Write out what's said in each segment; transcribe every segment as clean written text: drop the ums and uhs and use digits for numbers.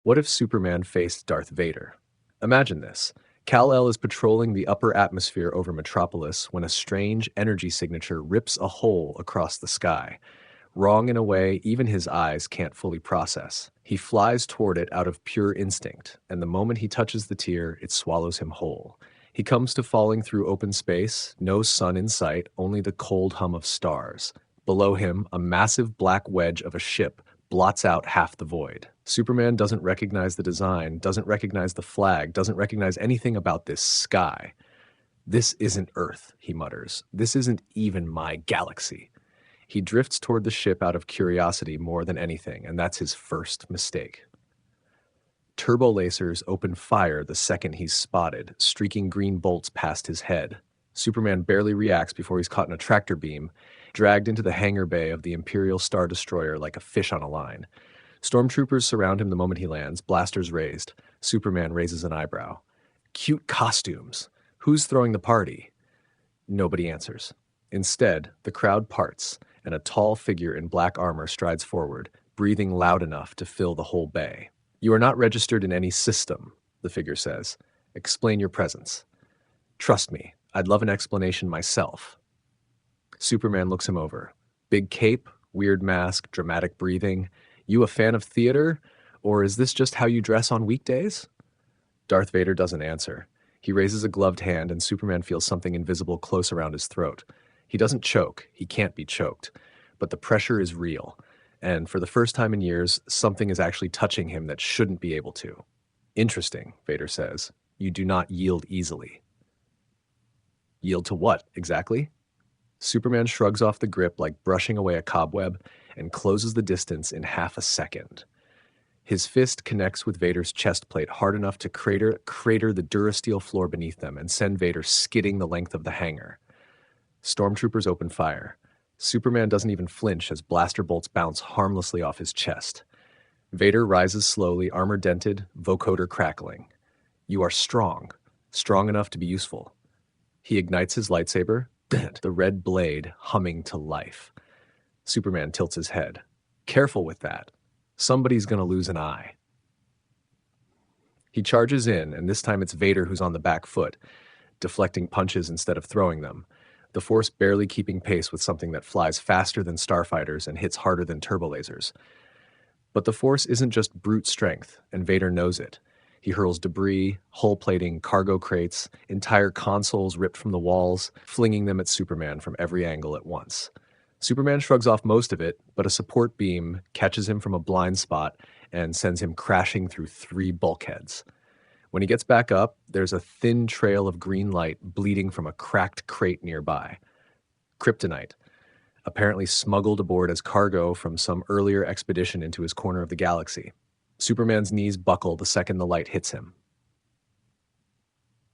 What if Superman faced Darth Vader? Imagine this. Kal-El is patrolling the upper atmosphere over Metropolis when a strange energy signature rips a hole across the sky. Wrong in a way even his eyes can't fully process. He flies toward it out of pure instinct, and the moment he touches the tier, it swallows him whole. He comes to falling through open space, no sun in sight, only the cold hum of stars. Below him, a massive black wedge of a ship blots out half the void. Superman doesn't recognize the design, doesn't recognize the flag, doesn't recognize anything about this sky. "This isn't Earth," he mutters. "This isn't even my galaxy." He drifts toward the ship out of curiosity more than anything, and that's his first mistake. Turbo lasers open fire the second he's spotted, streaking green bolts past his head. Superman barely reacts before he's caught in a tractor beam, dragged into the hangar bay of the Imperial Star Destroyer like a fish on a line. Stormtroopers surround him the moment he lands, blasters raised. Superman raises an eyebrow. "Cute costumes. Who's throwing the party?" Nobody answers. Instead, the crowd parts, and a tall figure in black armor strides forward, breathing loud enough to fill the whole bay. "You are not registered in any system," the figure says. "Explain your presence." "Trust me, I'd love an explanation myself." Superman looks him over. Big cape, weird mask, dramatic breathing. "You a fan of theater? Or is this just how you dress on weekdays?" Darth Vader doesn't answer. He raises a gloved hand and Superman feels something invisible close around his throat. He doesn't choke. He can't be choked. But the pressure is real. And for the first time in years, something is actually touching him that shouldn't be able to. "Interesting," Vader says. "You do not yield easily." Yield to what, exactly? Superman shrugs off the grip like brushing away a cobweb and closes the distance in half a second. His fist connects with Vader's chest plate hard enough to crater the durasteel floor beneath them and send Vader skidding the length of the hangar. Stormtroopers open fire. Superman doesn't even flinch as blaster bolts bounce harmlessly off his chest. Vader rises slowly, armor dented, vocoder crackling. "You are strong enough to be useful." He ignites his lightsaber, the red blade humming to life. Superman tilts his head. "Careful with that. Somebody's gonna lose an eye." He charges in, and this time it's Vader who's on the back foot, deflecting punches instead of throwing them, the Force barely keeping pace with something that flies faster than starfighters and hits harder than turbolasers. But the Force isn't just brute strength, and Vader knows it. He hurls debris, hull plating, cargo crates, entire consoles ripped from the walls, flinging them at Superman from every angle at once. Superman shrugs off most of it, but a support beam catches him from a blind spot and sends him crashing through 3 bulkheads. When he gets back up, there's a thin trail of green light bleeding from a cracked crate nearby. Kryptonite, apparently smuggled aboard as cargo from some earlier expedition into his corner of the galaxy. Superman's knees buckle the second the light hits him.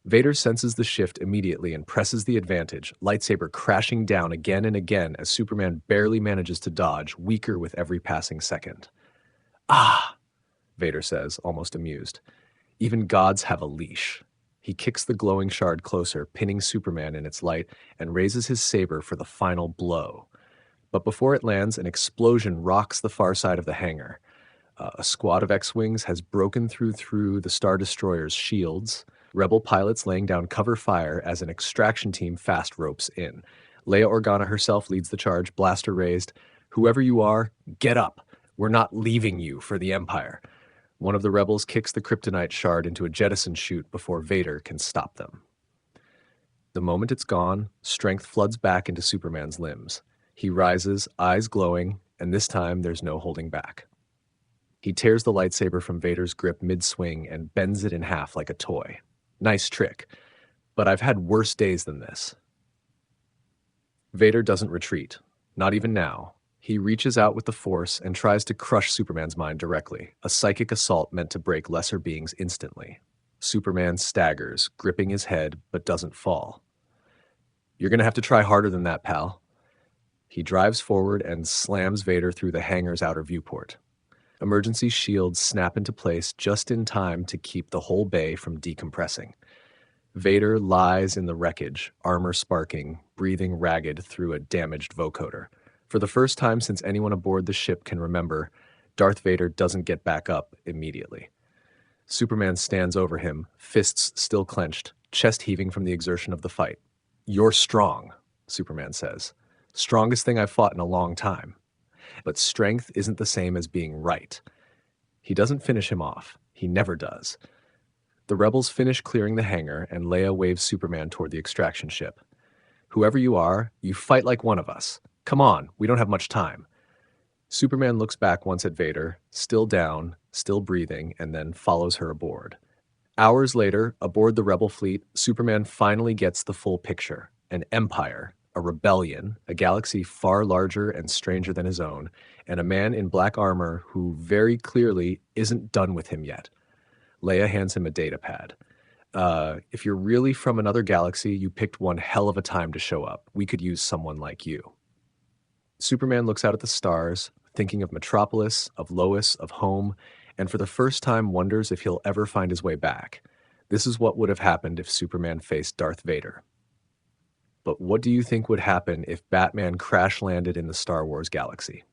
Vader senses the shift immediately and presses the advantage, lightsaber crashing down again and again as Superman barely manages to dodge, weaker with every passing second. "Ah!" Vader says, almost amused. "Even gods have a leash." He kicks the glowing shard closer, pinning Superman in its light, and raises his saber for the final blow. But before it lands, an explosion rocks the far side of the hangar. A squad of X-Wings has broken through the Star Destroyer's shields, Rebel pilots laying down cover fire as an extraction team fast ropes in. Leia Organa herself leads the charge, blaster raised. "Whoever you are, get up. We're not leaving you for the Empire." One of the rebels kicks the kryptonite shard into a jettison chute before Vader can stop them. The moment it's gone, strength floods back into Superman's limbs. He rises, eyes glowing, and this time there's no holding back. He tears the lightsaber from Vader's grip mid-swing and bends it in half like a toy. Nice trick, but I've had worse days than this. Vader doesn't retreat, not even now. He reaches out with the Force and tries to crush Superman's mind directly, a psychic assault meant to break lesser beings instantly. Superman staggers, gripping his head, but doesn't fall. "You're gonna have to try harder than that, pal." He drives forward and slams Vader through the hangar's outer viewport. Emergency shields snap into place just in time to keep the whole bay from decompressing. Vader lies in the wreckage, armor sparking, breathing ragged through a damaged vocoder. For the first time since anyone aboard the ship can remember, Darth Vader doesn't get back up immediately. Superman stands over him, fists still clenched, chest heaving from the exertion of the fight. "You're strong," Superman says. "Strongest thing I've fought in a long time." But strength isn't the same as being right. He doesn't finish him off. He never does. The rebels finish clearing the hangar, and Leia waves Superman toward the extraction ship. "Whoever you are, you fight like one of us. Come on, we don't have much time." Superman looks back once at Vader, still down, still breathing, and then follows her aboard. Hours later, aboard the Rebel fleet, Superman finally gets the full picture. An empire, a rebellion, a galaxy far larger and stranger than his own, and a man in black armor who very clearly isn't done with him yet. Leia hands him a data pad. If you're really from another galaxy, you picked one hell of a time to show up. We could use someone like you." Superman looks out at the stars, thinking of Metropolis, of Lois, of home, and for the first time wonders if he'll ever find his way back. This is what would have happened if Superman faced Darth Vader. But what do you think would happen if Batman crash landed in the Star Wars galaxy?